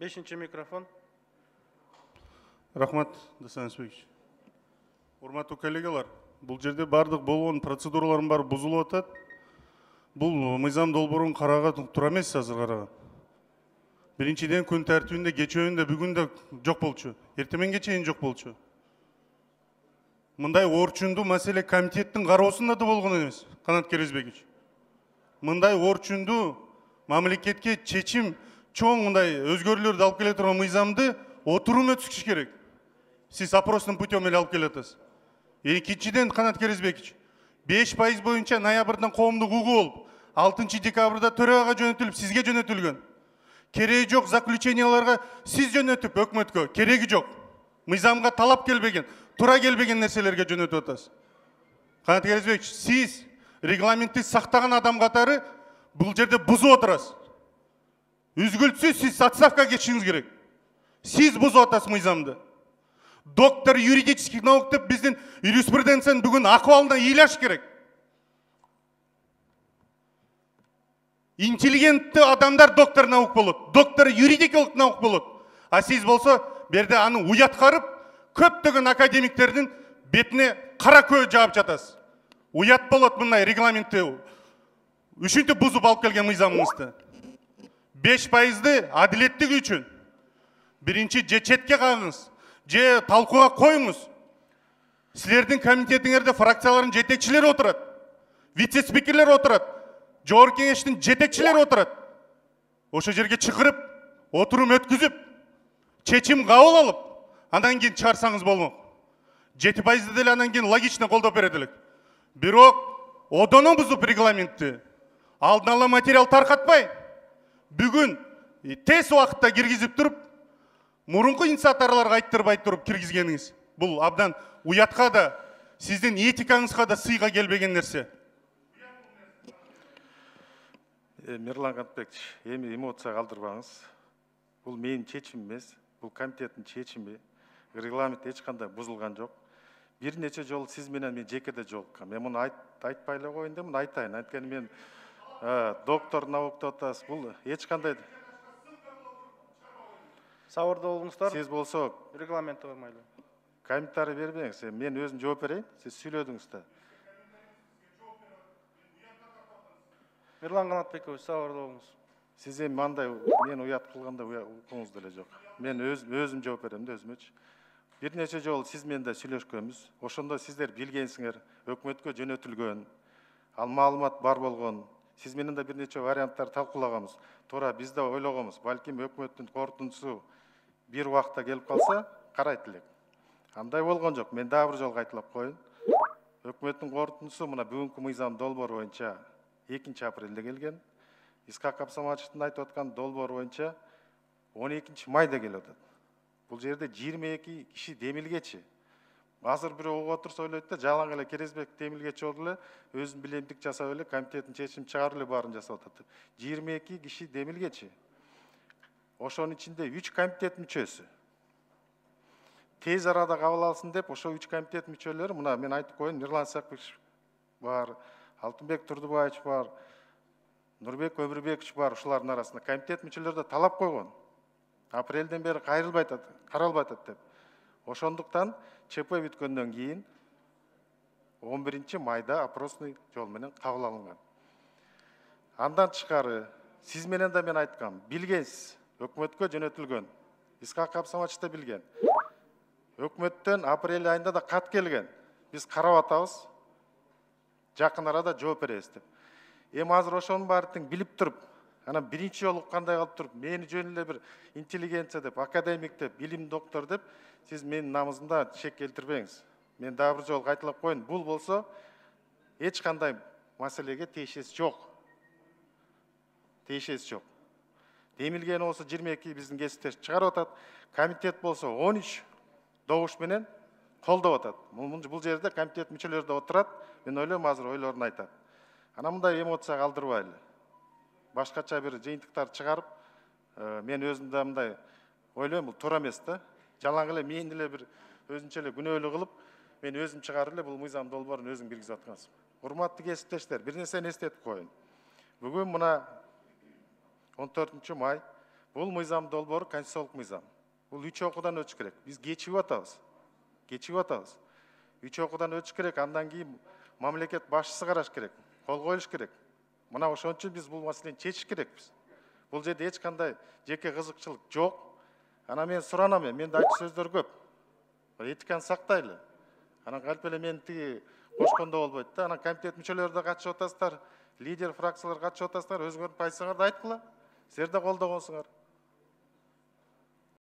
Beşinci mikrofon. Рахмат, Дасан Испекович. Урматтуу коллегалар, бұл жерде бардық болған процедуралардың бары бұзылып атат. Бұл мыйзам долбоорун карага тура эмес азыр караган. Биринчиден күн тартибинде кечөөндө бүгүн да жок болчу. Эртеменге чейин жок болчу. Мындай орчундуу маселе комитеттин кароосунда да болгон эмес, Канат Керезбекович. Мындай орчундуу мамлекетке чечим чоң мындай өзгөрүүлөрдү алып келе турган мыйзамды отурум өткүзүш керек. Сиз опростун путем эле алып келатасыз. Экинчиден, Канат Керезбекович, 5% боюнча ноябрдан коомдук угуу болуп, 6 декабрда төрагага жөнөтүлүп, сизге жөнөтүлгөн. Кереги жок заключенияларга сиз жөнөтүп, өкмөткө кереги жок. Мыйзамга талап келбеген, тура келбеген нерселерге жөнөтүп атасыз. Канат Керезбекович, сиз регламентти сактаган адам катары бул жерде бузуп отурасыз. Үзгүлтсүз сиз отставкага кетишиңиз керек. Сиз бузуп атасыз мыйзамды. Доктор юридических наук деп биздин юриспруденциянын бүгүн акыбалына ыйлаш керек. Интеллигентті адамдар доктор наук болот, доктор юридикалык наук болот. А сиз болсо берде аны уяткарып, көптөгөн академиктердин бетине кара көө жаап жатасыз. Уят болот мындай регламентти үчүнтүп бузуп алып келген мыйзамыңызды. 5%ды адилеттиги үчүн биринчи же четке кагыңыз, же талкууга коюңуз. Силердин комитетиңерде фракциялардын жетекчилери отурат, вице-спикерлер отурат, жогорку кеңештин жетекчилери отурат. Ошо жерге чакырып, отурум өткүзүп, чечим кабыл алып, андан кийин чыгарсаңыз болмок. 7% деле андан кийин логично колдоп берет элек. Бирок одоно бузуп регламентти, алдын ала материал таркатпай, бүгүн тез убакытта киргизип туруп, мурунку инициаторлорго айттырбай туруп киргизгениңиз. Бул абдан уятка да, сиздин этикаңызга да сыйга келбеген нерсе. Мирлан Канатбекович, эми эмоция калтырбаңыз. Бул менин чечимим эмес, бул комитеттин чечими. Регламент эч кандай бузулган жок. Бир нече жолу сиз менен мен жекеде жолуккам. Мен муну айтпай эле коеюн деп, муну айтайын. Анткени мен доктор наукта атасыз. Бул эч кандай Сабырда болуңуздар. сиз болсо Регламентти коймайлы. комментарий бербеңиз. Мен өзүм жооп берейин. Сиз сүйлөдүңүз да. Мирлан Канатбекович, сабырда болуңуз. Сиз эми мындай мен уят кылганда укуңуз деле жок. Мен өзүм жооп берем да өзүмөчү. Бир нече жолу сиз менен да сүйлөшкөнбүз. Ошондо сиздер билгенсиңер, өкмөткө жөнөтүлгөн, ал маалымат бар болгон. Сиз менен да бир нече варианттар талкуулаганбыз. Туура биз да ойлогонбуз. Балким өкмөттүн корутундусу бир убакта келип калса, карайт элек. Андай болгон жок. Мен дагы бир жолу кайталап коеюн. Өкмөттүн корутундусу мына бүгүнкү мыйзам долбоор боюнча 2 апрелде келген. Исхак Абсаматовдун айтып аткан долбоор боюнча 12 майда келип атат. Бул жерде 22 киши демилгечи. Азыр бирөө угуп отурса ойлойт да, жалаң эле Керезбек демилгечи болду эле, өзүн билемдик жасап эле, комитеттин чечим чыгарып эле баарын жасап атат. 22 киши демилгечи. Ошонун ичинде 3 комитет мүчөсү. Тез арада кабыл алсын деп, ошо 3 комитет мүчөлөрү, мына мен айтып коеюн, Мирлан Исакович бар, Алтынбек Турдубаевич бар, Нурбек Өмүрбекович бар, ушулардын арасында комитет мүчөлөрү да талап койгон. Апрелден бери кайрылбай атат, каралбай атат деп. Ошондуктан ЧП бүткөндөн кийин 11 майда опросный жол менен кабыл алынган. Андан тышкары сиз менен да мен айткам, билгенсиз, өкмөткө жөнөтүлгөн. Исхак Абсаматович да билген. Өкмөттөн апрель айында да кат келген. Биз карап атабыз. Жакын арада жооп беребиз деп. Эми азыр ошонун баарын билип туруп, анан биринчи жолу уккандай кылып туруп, мени жөн эле бир интеллигенция деп, академик деп, билим доктор деп, сиз менин намызымда шек келтирбеңиз. Мен дагы бир жолу кайталап коеюн, бул болсо эч кандай маселеге тиешеси жок. Тиешеси жок. Демилгени болсо 22 биздин кесиптеш чыгарып атат, комитет болсо 13 добуш менен колдоп атат. Бул жерде комитет мүчөлөрү да отурат, мен ойлойм азыр ойлорун айтат. Ана мындай эмоция калтырбайлы. Башкача бир жыйынтыктар чыгарып, мен өзүм да мындай ойлойм, бул туура эмес да. Жалаң эле мен деле бир өзүнчө эле күнөөлүү кылып, мен өзүм чыгарып эле бул мыйзам долбоорун өзүм киргизип аткансым. Урматтуу кесиптештер, бир нерсени эстетип коеюн. Бүгүн мына 14 май Бул мыйзам долбоору конституциялык мыйзам. Бул 3 окуудан өтүш керек. Биз кечигип атабыз. Кечигип атабыз. 3 окуудан өтүш керек, андан кийин мамлекет башчысы караш керек, кол коюш керек. Мына ошон үчүн биз бул маселени чечиш керекпиз. Бул жерде эч кандай жеке кызыкчылык жок. Ана мен суранам, менде айтчу сөздөр көп. Этиканы сактайлы. Анан калп эле мен тиги кошкондо болбойт да. Анан комитет мүчөлөрү да катышып атасыздар, лидер фракциялар катышып атасыздар, өзүңөрдүн позицияларды айткыла. Силер да колдогонсуңар.